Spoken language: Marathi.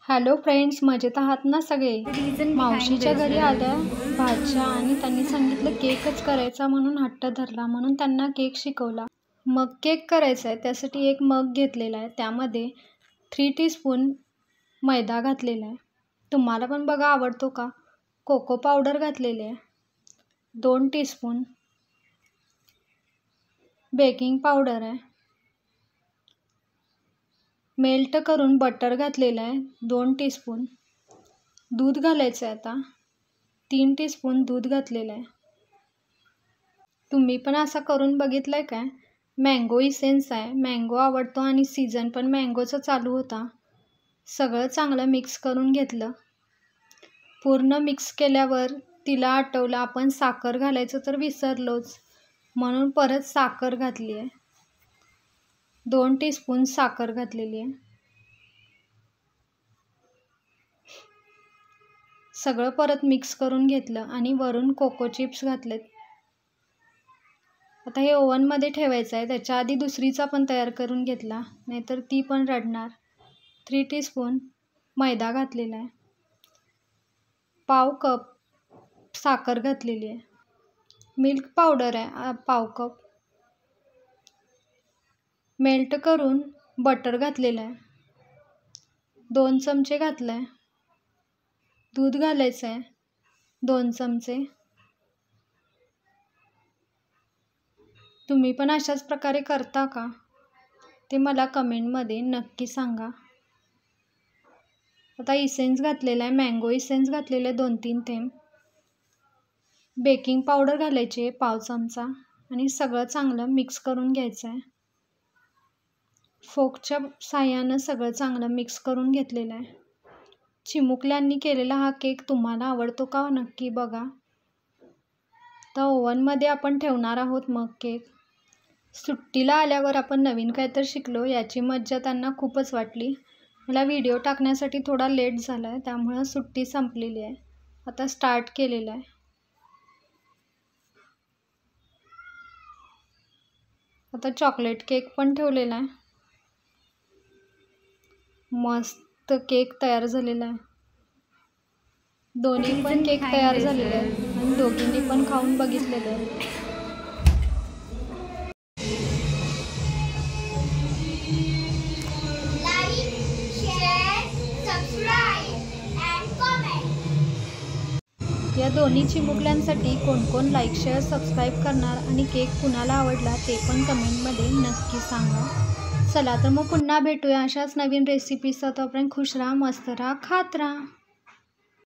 हॅलो फ्रेंड्स, मजेत आहात ना सगळे? मावशीच्या घरी आल्या भाच्या आणि त्यांनी सांगितलं केकच करायचा म्हणून हट्ट धरला, म्हणून त्यांना केक शिकवला. मग केक करायचा आहे त्यासाठी एक मग घेतलेला आहे, त्यामध्ये 3 टीस्पून मैदा घातलेला आहे. तुम्हाला पण बघा आवडतो का. कोको पावडर घातलेली आहे, 2 टीस्पून बेकिंग पावडर आहे, मेल्ट करून बटर घातलेलं आहे 2 टीस्पून, दूध घालायचं आहे आता 3 टीस्पून दूध घातलेलं आहे. तुम्ही पण असा करून बघितलं काय? मँगो इसेन्स आहे, मँगो आवडतो आणि सीझन पण मँगोचा चालू होता. सगळं चांगलं मिक्स करून घेतलं. पूर्ण मिक्स केल्यावर तिला आठवलं आपण साखर घालायचं तर विसरलोच, म्हणून परत साखर घातली आहे, 2 टीस्पून साखर घातलेली आहे. सगळं परत मिक्स करून घेतलं आणि वरून कोको चिप्स घातलेत. आता हे ओव्हनमध्ये ठेवायचं आहे. त्याच्या आधी दुसरीचा पण तयार करून घेतला, नाहीतर ती पण रडणार. 3 टीस्पून मैदा घातलेला आहे, पाव कप साखर घातलेली आहे, मिल्क पावडर आहे पाव कप, मेल्ट करून बटर घातलेलं आहे 2 चमचे घातलं आहे, दूध घालायचं आहे 2 चमचे. तुम्ही पण अशाच प्रकारे करता का? ते मला कमेंटमध्ये नक्की सांगा. आता इसेन्स घातलेला आहे, मँगो इसेन्स घातलेलं आहे 2-3 थेंब, बेकिंग पावडर घालायची आहे पाव चमचा आणि सगळं चांगलं मिक्स करून घ्यायचं आहे. फोकच्या साह्यानं सगळं चांगलं मिक्स करून घेतलेलं आहे. चिमुकल्यांनी केलेला हा केक तुम्हाला आवडतो का? नक्की बघा. तर ओव्हनमध्ये आपण ठेवणार आहोत मग केक. सुट्टीला आल्यावर आपण नवीन काहीतरी शिकलो याची मज्जा त्यांना खूपच वाटली. मला व्हिडिओ टाकण्यासाठी थोडा लेट झाला आहे, त्यामुळं सुट्टी संपलेली आहे. आता स्टार्ट केलेलं आहे. आता चॉकलेट केक पण ठेवलेला आहे. मस्त केक तयार झालेला आहे. दोन्ही पण केक तयार झालेले आहेत आणि दोघींनी पण खाऊन बघितलेले आहे. या दोन्ही चिमुकल्यांसाठी कोण कोण लाईक शेअर सबस्क्राईब करणार आणि केक कुणाला आवडला ते पण कमेंटमध्ये नक्की सांगा. चला तर मग पुन्हा भेटूया अशाच नवीन रेसिपीसह. तोपर्यंत खुश राहा, मस्त राहा, खात राहा.